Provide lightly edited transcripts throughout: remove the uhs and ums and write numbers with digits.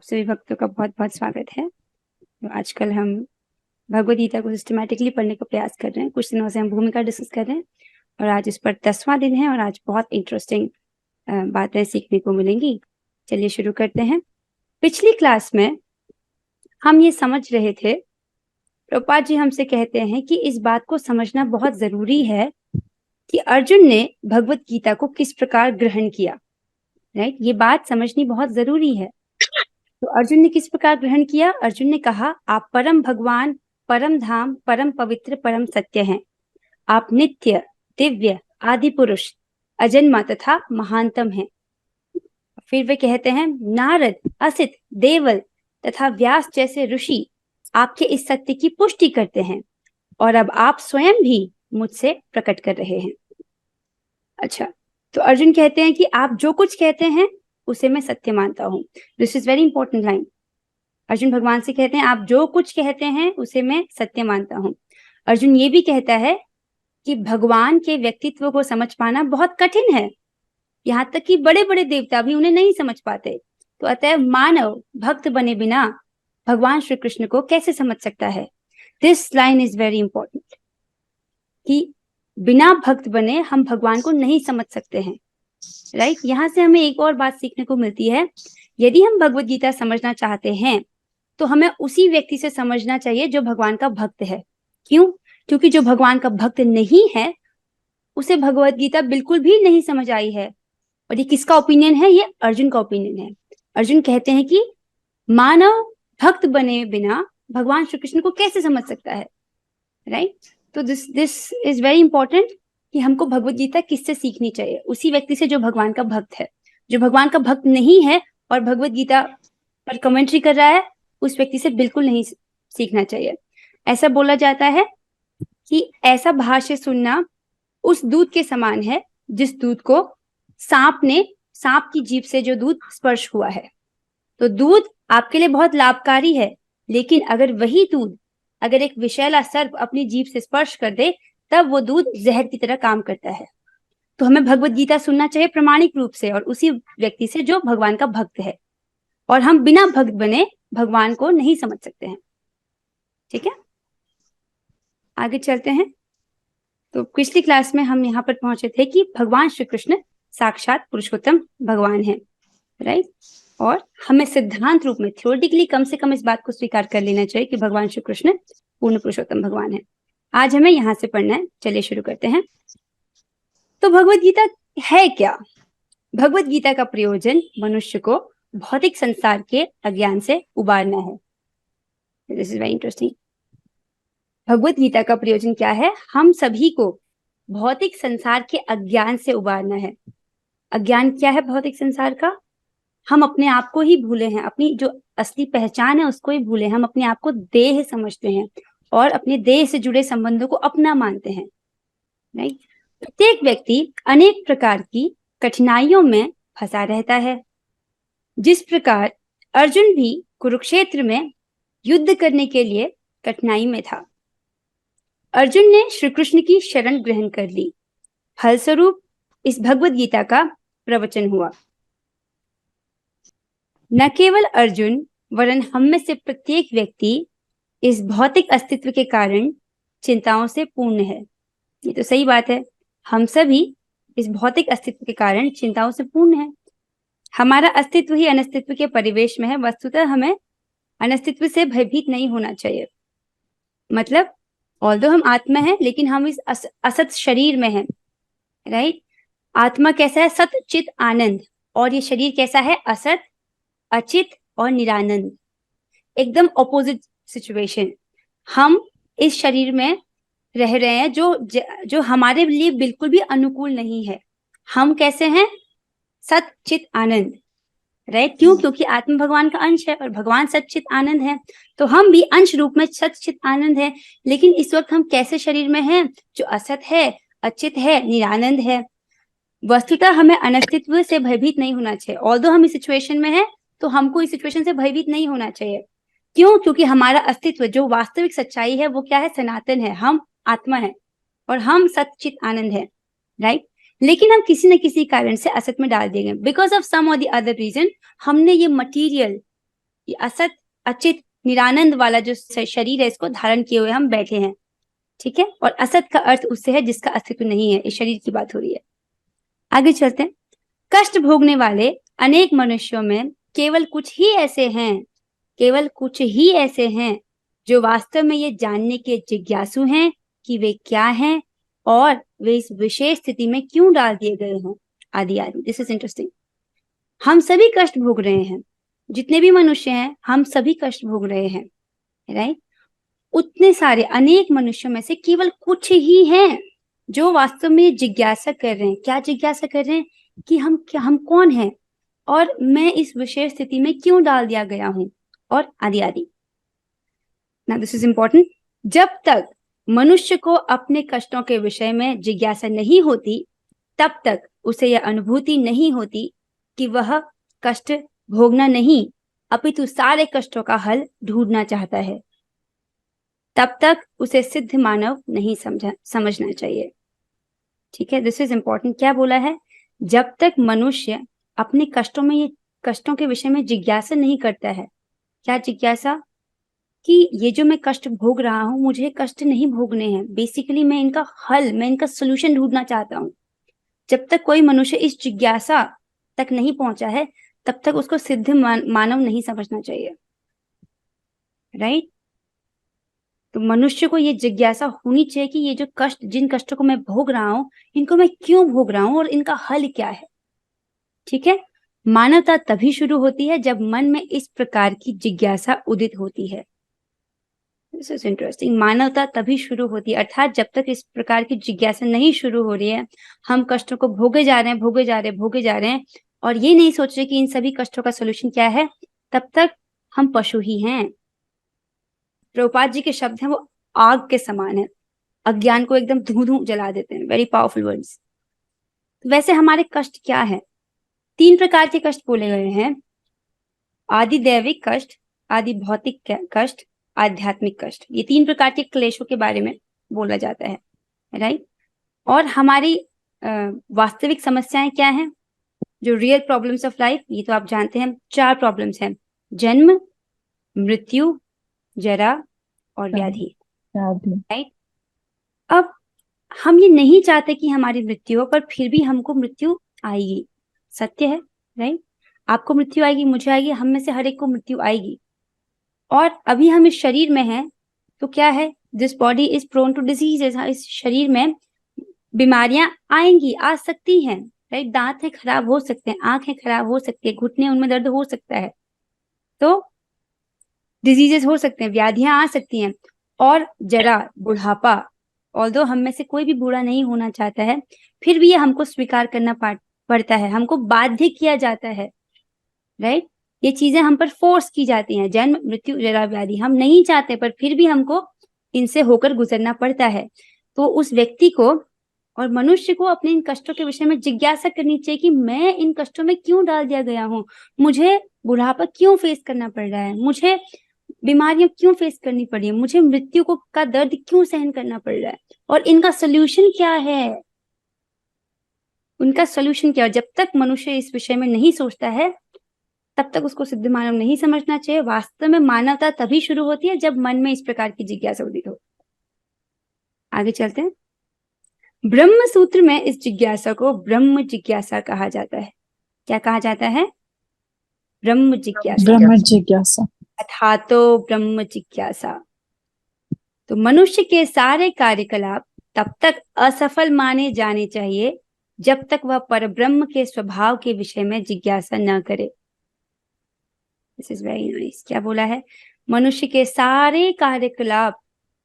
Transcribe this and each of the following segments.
सभी भक्तों का बहुत बहुत स्वागत है। तो आजकल हम भगवद गीता को सिस्टमैटिकली पढ़ने का प्रयास कर रहे हैं। कुछ दिनों से हम भूमिका डिस्कस कर रहे हैं और आज इस पर 10वां दिन है और आज बहुत इंटरेस्टिंग बातें सीखने को मिलेंगी। चलिए शुरू करते हैं। पिछली क्लास में हम ये समझ रहे थे, प्रभुपाद जी हमसे कहते हैं कि इस बात को समझना बहुत जरूरी है कि अर्जुन ने भगवद गीता को किस प्रकार ग्रहण किया। राइट, ये बात समझनी बहुत जरूरी है। तो अर्जुन ने किस प्रकार ग्रहण किया? अर्जुन ने कहा, आप परम भगवान, परम धाम, परम पवित्र, परम सत्य हैं। आप नित्य, दिव्य, आदि पुरुष, अजन्मा तथा महानतम हैं। फिर वे कहते हैं, नारद, असित, देवल तथा व्यास जैसे ऋषि आपके इस सत्य की पुष्टि करते हैं और अब आप स्वयं भी मुझसे प्रकट कर रहे हैं। अच्छा, तो अर्जुन कहते हैं कि आप जो कुछ कहते हैं उसे मैं सत्य मानता हूं। This is very important line. Arjun भगवान से कहते हैं, आप जो कुछ कहते हैं उसे मैं सत्य मानता हूं। अर्जुन ये भी कहता है कि भगवान के व्यक्तित्व को समझ पाना बहुत कठिन है, यहाँ तक कि बड़े बड़े देवता भी उन्हें नहीं समझ पाते। तो अतः मानव भक्त बने बिना भगवान श्री कृष्ण को कैसे समझ सकता है? This line is very important कि बिना भक्त बने हम भगवान को नहीं समझ सकते हैं। राइट, यहाँ से हमें एक और बात सीखने को मिलती है। यदि हम भगवद गीता समझना चाहते हैं तो हमें उसी व्यक्ति से समझना चाहिए जो भगवान का भक्त है। क्यों? क्योंकि जो भगवान का भक्त नहीं है उसे भगवद गीता बिल्कुल भी नहीं समझ आई है। और ये किसका ओपिनियन है? ये अर्जुन का ओपिनियन है। अर्जुन कहते हैं कि मानव भक्त बने बिना भगवान श्री कृष्ण को कैसे समझ सकता है। राइट, तो दिस इज वेरी इंपॉर्टेंट कि हमको भगवद गीता किससे सीखनी चाहिए? उसी व्यक्ति से जो भगवान का भक्त है। जो भगवान का भक्त नहीं है और भगवद गीता पर कमेंट्री कर रहा है, उस व्यक्ति से बिल्कुल नहीं सीखना चाहिए। ऐसा बोला जाता है कि ऐसा भाष्य सुनना उस दूध के समान है जिस दूध को सांप की जीभ से जो दूध स्पर्श हुआ है। तो दूध आपके लिए बहुत लाभकारी है, लेकिन अगर वही दूध अगर एक विषैला सर्प अपनी जीभ से स्पर्श कर दे तब वो दूध जहर की तरह काम करता है। तो हमें भगवद गीता सुनना चाहिए प्रामाणिक रूप से और उसी व्यक्ति से जो भगवान का भक्त है। और हम बिना भक्त बने भगवान को नहीं समझ सकते हैं। ठीक है, आगे चलते हैं। तो पिछली क्लास में हम यहाँ पर पहुंचे थे कि भगवान श्री कृष्ण साक्षात पुरुषोत्तम भगवान है। राइट, और हमें सिद्धांत रूप में थ्योरेटिकली कम से कम इस बात को स्वीकार कर लेना चाहिए कि भगवान श्री कृष्ण पूर्ण पुरुषोत्तम भगवान है। आज हमें यहाँ से पढ़ना है। चलिए शुरू करते हैं। तो भगवद गीता है क्या? भगवद गीता का प्रयोजन मनुष्य को भौतिक संसार के अज्ञान से उबारना है। This is very interesting. Bhagavad Gita का प्रयोजन क्या है? हम सभी को भौतिक संसार के अज्ञान से उबारना है। अज्ञान क्या है भौतिक संसार का? हम अपने आप को ही भूले हैं, अपनी जो असली पहचान है उसको ही भूले। हम अपने आप को देह समझते हैं और अपने देह से जुड़े संबंधों को अपना मानते हैं। राइट, प्रत्येक व्यक्ति अनेक प्रकार की कठिनाइयों में फंसा रहता है। जिस प्रकार अर्जुन भी कुरुक्षेत्र में युद्ध करने के लिए कठिनाई में था। अर्जुन ने श्री कृष्ण की शरण ग्रहण कर ली। फलस्वरूप इस भगवद गीता का प्रवचन हुआ। न केवल अर्जुन वरन हम में से प्रत्येक व्यक्ति इस भौतिक अस्तित्व के कारण चिंताओं से पूर्ण है। ये तो सही बात है, हम सभी इस भौतिक अस्तित्व के कारण चिंताओं से पूर्ण है। हमारा अस्तित्व ही अनस्तित्व के परिवेश में है। वस्तुतः हमें अनस्तित्व से भयभीत नहीं होना चाहिए। मतलब ऑल्दो हम आत्मा है लेकिन हम इस असत शरीर में हैं। राइट, आत्मा कैसा है? सत चित आनंद। और ये शरीर कैसा है? असत, अचित और निरानंद। एकदम ऑपोजिट सिचुएशन। हम इस शरीर में रह रहे हैं जो हमारे लिए बिल्कुल भी अनुकूल नहीं है। हम कैसे हैं? सत चित आनंद। राइट, क्यों? क्योंकि आत्मा भगवान का अंश है और भगवान सच्चित आनंद है। तो हम भी अंश रूप में सच्चित आनंद है। लेकिन इस वक्त हम कैसे शरीर में हैं? जो असत है, अचित है, निरानंद है। वस्तुतः हमें अनस्तित्व से भयभीत नहीं होना चाहिए। ऑल्दो हम इस सिचुएशन में हैं तो हमको इस सिचुएशन से भयभीत नहीं होना चाहिए। क्यों? क्योंकि हमारा अस्तित्व जो वास्तविक सच्चाई है वो क्या है? सनातन है। हम आत्मा है और हम सच्चित आनंद है। राइट, लेकिन हम किसी न किसी कारण से असत में डाल दिए गए। बिकॉज ऑफ सम और द अदर रीजन हमने ये मटीरियल ये असत अचित निरानंद वाला जो शरीर है इसको धारण किए हुए हम बैठे हैं, ठीक है। और असत का अर्थ उससे है जिसका अस्तित्व नहीं है, इस शरीर की बात हो रही है। आगे चलते हैं। कष्ट भोगने वाले अनेक मनुष्यों में केवल कुछ ही ऐसे हैं, केवल कुछ ही ऐसे हैं जो वास्तव में ये जानने के जिज्ञासु हैं कि वे क्या हैं और वे इस विशेष स्थिति में क्यों डाल दिए गए हैं, आदि आदि। This is interesting. हम सभी कष्ट भोग रहे हैं, जितने भी मनुष्य हैं हम सभी कष्ट भोग रहे हैं, राइट। उतने सारे अनेक मनुष्यों में से केवल कुछ ही हैं जो वास्तव में जिज्ञासा कर रहे हैं। क्या जिज्ञासा कर रहे हैं? कि हम कौन हैं और मैं इस विशेष स्थिति में क्यों डाल दिया गया हूं, और आदि आदि। Now this is important. जब तक मनुष्य को अपने कष्टों के विषय में जिज्ञासा नहीं होती, तब तक उसे यह अनुभूति नहीं होती कि वह कष्ट भोगना नहीं अपितु सारे कष्टों का हल ढूंढना चाहता है। तब तक उसे सिद्ध मानव नहीं समझना चाहिए, ठीक है। This is important. क्या बोला है? जब तक मनुष्य अपने कष्टों के विषय में जिज्ञासा नहीं करता है। क्या जिज्ञासा? कि ये जो मैं कष्ट भोग रहा हूं, मुझे कष्ट नहीं भोगने हैं, बेसिकली मैं इनका हल, मैं इनका सोल्यूशन ढूंढना चाहता हूं। जब तक कोई मनुष्य इस जिज्ञासा तक नहीं पहुंचा है, तब तक उसको सिद्ध मानव नहीं समझना चाहिए, राइट। तो मनुष्य को ये जिज्ञासा होनी चाहिए कि ये जो कष्ट, जिन कष्टों को मैं भोग रहा हूं, इनको मैं क्यों भोग रहा हूं और इनका हल क्या है, ठीक है। मानवता तभी शुरू होती है जब मन में इस प्रकार की जिज्ञासा उदित होती है। This is interesting. मानवता तभी शुरू होती है, अर्थात जब तक इस प्रकार की जिज्ञासा नहीं शुरू हो रही है, हम कष्टों को भोगे जा रहे हैं, भोगे जा रहे हैं और ये नहीं सोच रहे कि इन सभी कष्टों का सोल्यूशन क्या है, तब तक हम पशु ही हैं। प्रभुपाद जी के शब्द हैं वो आग के समान है, अज्ञान को एकदम धू धू जला देते हैं। Very powerful words. वैसे हमारे कष्ट क्या है? 3 प्रकार के कष्ट बोले गए हैं। आदि दैविक कष्ट, आदि भौतिक कष्ट, आध्यात्मिक कष्ट। ये 3 प्रकार के क्लेशों के बारे में बोला जाता है, राइट। और हमारी वास्तविक समस्याएं क्या हैं? जो रियल प्रॉब्लम्स ऑफ लाइफ, ये तो आप जानते हैं 4 प्रॉब्लम्स हैं: जन्म, मृत्यु, जरा और व्याधि, राइट। अब हम ये नहीं चाहते कि हमारी मृत्यु हो, पर फिर भी हमको मृत्यु आएगी, सत्य है, राइट। आपको मृत्यु आएगी, मुझे आएगी, हम में से हर एक को मृत्यु आएगी। और अभी हम इस शरीर में हैं तो क्या है? This body is prone to diseases. इस शरीर में बीमारियां आएंगी, आ सकती हैं, राइट। दांत है खराब हो सकते हैं, आंखें खराब हो सकती है, घुटने उनमें दर्द हो सकता है, तो डिजीजेस हो सकते हैं, व्याधियां आ सकती हैं। और जरा, बुढ़ापा, ऑल्दो हम में से कोई भी बूढ़ा नहीं होना चाहता है, फिर भी ये हमको स्वीकार करना पड़ता है, हमको बाध्य किया जाता है, राइट। ये चीजें हम पर फोर्स की जाती हैं, जन्म, मृत्यु, जरा, व्याधि। हम नहीं चाहते पर फिर भी हमको इनसे होकर गुजरना पड़ता है। तो उस व्यक्ति को और मनुष्य को अपने इन कष्टों के विषय में जिज्ञासा करनी चाहिए कि मैं इन कष्टों में क्यों डाल दिया गया हूँ, मुझे बुढ़ापा क्यों फेस करना पड़ रहा है, मुझे बीमारियां क्यों फेस करनी पड़ी है, मुझे मृत्यु को का दर्द क्यों सहन करना पड़ रहा है, और इनका सोल्यूशन क्या है, उनका सोल्यूशन क्या है। जब तक मनुष्य इस विषय में नहीं सोचता है, तब तक उसको सिद्ध मानव नहीं समझना चाहिए। वास्तव में मानवता तभी शुरू होती है जब मन में इस प्रकार की जिज्ञासा उदित हो। आगे चलते हैं। ब्रह्म सूत्र में इस जिज्ञासा को ब्रह्म जिज्ञासा कहा जाता है। क्या कहा जाता है? ब्रह्म जिज्ञासा। अथातो ब्रह्म जिज्ञासा। तो मनुष्य के सारे कार्यकलाप तब तक असफल माने जाने चाहिए जब तक वह परब्रह्म के स्वभाव के विषय में जिज्ञासा न करे। This is very nice. क्या बोला है? मनुष्य के सारे कार्यकलाप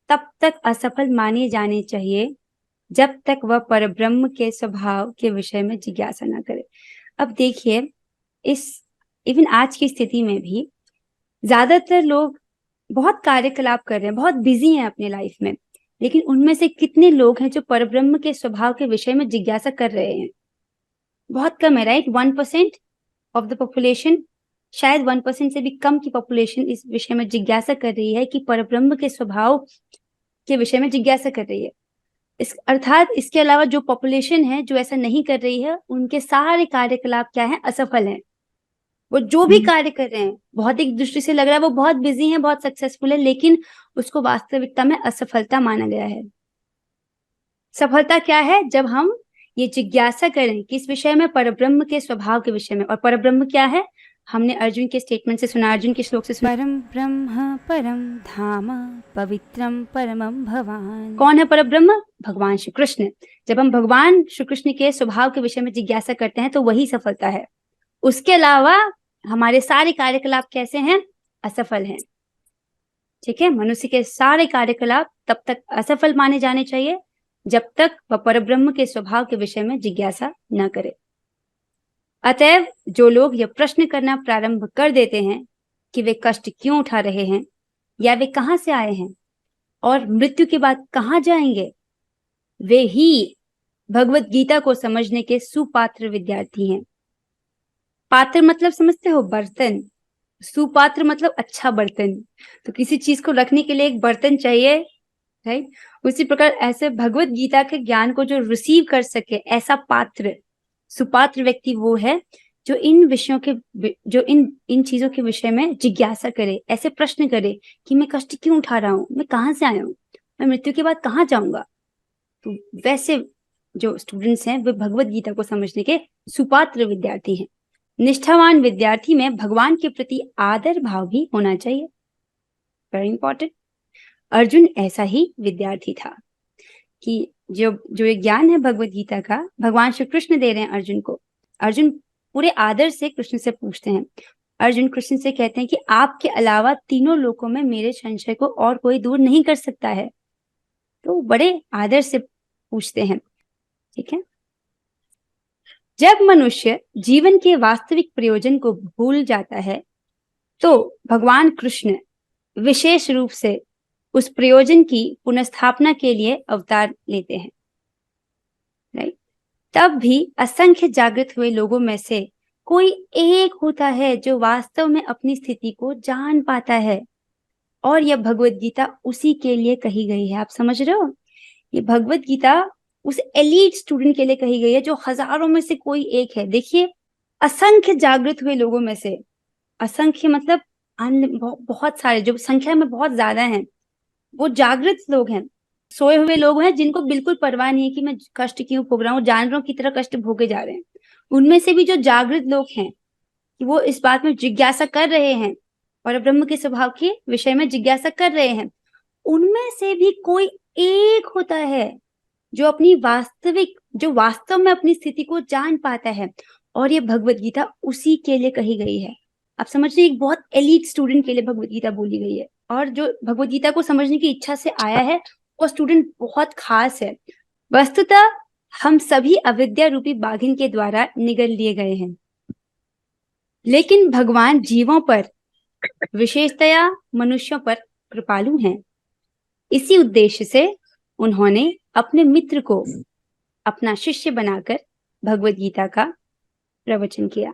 तब तक असफल माने जाने चाहिए जब तक वह परब्रह्म के स्वभाव के विषय में जिज्ञासा न करे। अब देखिए, इस इवन आज की स्थिति में भी ज्यादातर लोग बहुत कार्यकलाप कर रहे हैं, बहुत बिजी हैं अपने लाइफ में, लेकिन उनमें से कितने लोग हैं जो परब्रह्म के स्वभाव के विषय में जिज्ञासा कर रहे हैं? बहुत कम है, राइट। 1% ऑफ द पॉपुलेशन, शायद 1% से भी कम की पॉपुलेशन इस विषय में जिज्ञासा कर रही है कि परब्रह्म के स्वभाव के विषय में जिज्ञासा कर रही है। अर्थात इसके अलावा जो पॉपुलेशन है जो ऐसा नहीं कर रही है, उनके सारे कार्यकलाप क्या है? असफल हैं। वो जो भी कार्य कर रहे हैं, भौतिक दृष्टि से लग रहा है वो बहुत बिजी है, बहुत सक्सेसफुल है, लेकिन उसको वास्तविकता में असफलता माना गया है। सफलता क्या है? जब हम ये जिज्ञासा करें किस विषय में? परब्रह्म के स्वभाव के विषय में। और परब्रह्म क्या है? हमने अर्जुन के स्टेटमेंट से सुना, अर्जुन के श्लोक से सुना, परम ब्रह्म परम धाम पवित्रम परमम भवान। कौन है परब्रह्म? भगवान श्री कृष्ण। जब हम भगवान श्री कृष्ण के स्वभाव के विषय में जिज्ञासा करते हैं तो वही सफलता है। उसके अलावा हमारे सारे कार्यकलाप कैसे हैं? असफल हैं। ठीक है, मनुष्य के सारे कार्यकलाप तब तक असफल माने जाने चाहिए जब तक वह परब्रह्म के स्वभाव के विषय में जिज्ञासा न करे। अतएव जो लोग यह प्रश्न करना प्रारंभ कर देते हैं कि वे कष्ट क्यों उठा रहे हैं, या वे कहां से आए हैं और मृत्यु के बाद कहां जाएंगे, वे ही भगवत गीता को समझने के सुपात्र विद्यार्थी हैं। पात्र मतलब समझते हो? बर्तन। सुपात्र मतलब अच्छा बर्तन। तो किसी चीज को रखने के लिए एक बर्तन चाहिए, राइट? उसी प्रकार ऐसे भगवत गीता के ज्ञान को जो रिसीव कर सके, ऐसा पात्र, सुपात्र व्यक्ति वो है जो इन विषयों के, जो इन चीजों के विषय में जिज्ञासा करे, ऐसे प्रश्न करे कि मैं कष्ट क्यों उठा रहा हूँ, मैं कहाँ से आया हूँ, मैं मृत्यु के बाद कहाँ जाऊंगा। तो वैसे जो स्टूडेंट्स हैं वे भगवत गीता को समझने के सुपात्र विद्यार्थी हैं। निष्ठावान विद्यार्थी में भगवान के प्रति आदर भाव भी होना चाहिए, वेरी इंपॉर्टेंट। अर्जुन ऐसा ही विद्यार्थी था कि जो ये ज्ञान है भगवत गीता का, भगवान श्री कृष्ण दे रहे हैं अर्जुन को। अर्जुन पूरे आदर से कृष्ण से पूछते हैं। अर्जुन कृष्ण से कहते हैं कि आपके अलावा तीनों लोकों में मेरे संशय को और कोई दूर नहीं कर सकता है। तो बड़े आदर से पूछते हैं, ठीक है। जब मनुष्य जीवन के वास्तविक प्रयोजन को भूल जाता है तो भगवान कृष्ण विशेष रूप से उस प्रयोजन की पुनर्स्थापना के लिए अवतार लेते हैं, राइट। तब भी असंख्य जागृत हुए लोगों में से कोई एक होता है जो वास्तव में अपनी स्थिति को जान पाता है, और यह भगवत गीता उसी के लिए कही गई है। आप समझ रहे हो? ये भगवत गीता उस एलीट स्टूडेंट के लिए कही गई है जो हजारों में से कोई एक है। देखिए, असंख्य जागृत हुए लोगों में से, असंख्य मतलब बहुत सारे, जो संख्या में बहुत ज्यादा हैं, वो जागृत लोग हैं। सोए हुए लोग हैं जिनको बिल्कुल परवाह नहीं है कि मैं कष्ट क्यों भोग रहा हूँ, जानवरों की तरह कष्ट भोगे जा रहे हैं। उनमें से भी जो जागृत लोग हैं कि वो इस बात में जिज्ञासा कर रहे हैं और ब्रह्म के स्वभाव के विषय में जिज्ञासा कर रहे हैं, उनमें से भी कोई एक होता है जो अपनी जो वास्तव में अपनी स्थिति को जान पाता है, और ये भगवत गीता उसी के लिए कही गई है। आप समझ रहे, एक बहुत एलीट स्टूडेंट के लिए भगवत गीता बोली गई है, और जो भगवत गीता को समझने की इच्छा से आया है वो स्टूडेंट बहुत खास है। वस्तुतः हम सभी अविद्या रूपी बाघिन के द्वारा निगल लिए गए हैं, लेकिन भगवान जीवों पर, विशेषतया मनुष्यों पर कृपालु हैं। इसी उद्देश्य से उन्होंने अपने मित्र को अपना शिष्य बनाकर भगवत गीता का प्रवचन किया।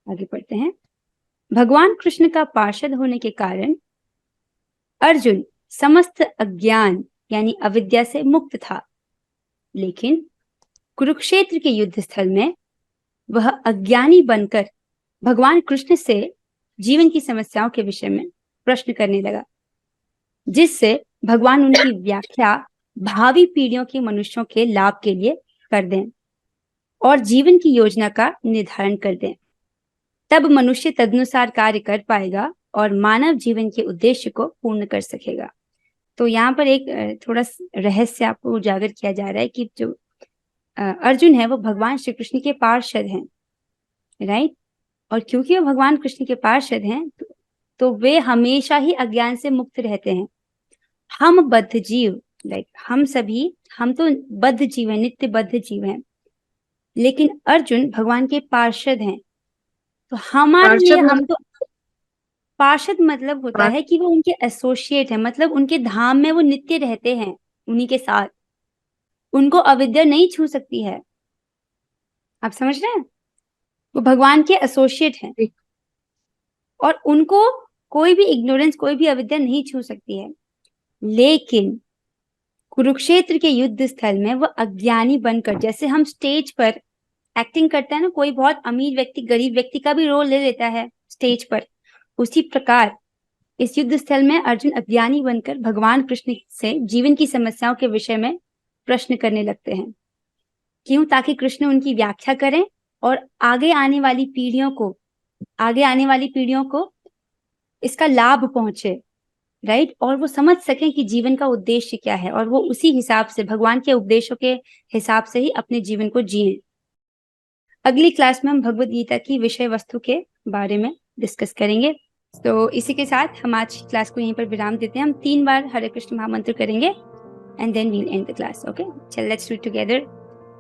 आगे पढ़ते हैं। भगवान कृष्ण का पार्षद होने के कारण अर्जुन समस्त अज्ञान यानी अविद्या से मुक्त था, लेकिन कुरुक्षेत्र के युद्ध स्थल में वह अज्ञानी बनकर भगवान कृष्ण से जीवन की समस्याओं के विषय में प्रश्न करने लगा, जिससे भगवान उनकी व्याख्या भावी पीढ़ियों के मनुष्यों के लाभ के लिए कर दें और जीवन की योजना का निर्धारण कर दें। तब मनुष्य तदनुसार कार्य कर पाएगा और मानव जीवन के उद्देश्य को पूर्ण कर सकेगा। तो यहाँ पर एक थोड़ा रहस्य आपको उजागर किया जा रहा है कि जो अर्जुन है वो भगवान श्री कृष्ण के पार्षद हैं, राइट। और क्योंकि वो भगवान कृष्ण के पार्षद हैं तो वे हमेशा ही अज्ञान से मुक्त रहते हैं। हम बद्ध जीव, लाइक हम तो बद्ध जीव हैं, नित्य बद्ध जीव हैं, लेकिन अर्जुन भगवान के पार्षद हैं। तो हमारे लिए हम तो पार्षद मतलब होता है कि वो उनके एसोसिएट है, मतलब उनके धाम में वो नित्य रहते हैं, उन्हीं के साथ, उनको अविद्या नहीं छू सकती है। आप समझ रहे हैं? वो भगवान के एसोसिएट हैं और उनको कोई भी इग्नोरेंस, कोई भी अविद्या नहीं छू सकती है। लेकिन कुरुक्षेत्र के युद्ध स्थल में वह अज्ञानी बनकर, जैसे हम स्टेज पर एक्टिंग करता है ना, कोई बहुत अमीर व्यक्ति गरीब व्यक्ति का भी रोल ले लेता है स्टेज पर, उसी प्रकार इस युद्ध स्थल में अर्जुन अज्ञानी बनकर भगवान कृष्ण से जीवन की समस्याओं के विषय में प्रश्न करने लगते हैं। क्यों? ताकि कृष्ण उनकी व्याख्या करें और आगे आने वाली पीढ़ियों को इसका लाभ पहुंचे, राइट, और वो समझ सकें कि जीवन का उद्देश्य क्या है, और वो उसी हिसाब से भगवान के उपदेशों के हिसाब से ही अपने जीवन को जिए। अगली क्लास में हम भगवद गीता की विषय वस्तु के बारे में डिस्कस करेंगे। तो इसी के साथ हम आज क्लास को यहीं पर विराम देते हैं। हम 3 बार हरे कृष्ण महामंत्र करेंगे and then we'll end the class. Okay, चल let's do it together.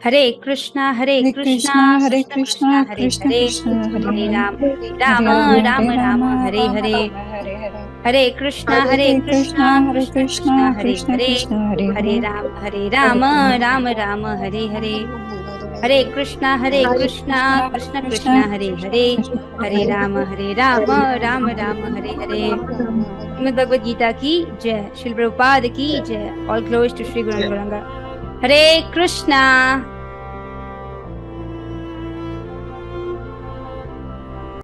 Hare Krishna Krishna Hare Krishna Krishna Hare Krishna Hare, Krishna Hare Hare Ram Hare, Ram Hare Ram Ram Hare Hare, Hare Hare, Hare Krishna Hare Krishna Krishna Krishna Hare Krishna Hare, Krishna Hare Hare Ram Ram Ram Hare Hare, Hare Krishna Krishna Krishna Hare Hare, Hare Ram Ram Ram Hare Hare. Shrimad Bhagavad Gita की जय, श्रील प्रभुपाद की जय। All glories to Shri Guru Gauranga. Hare Krishna.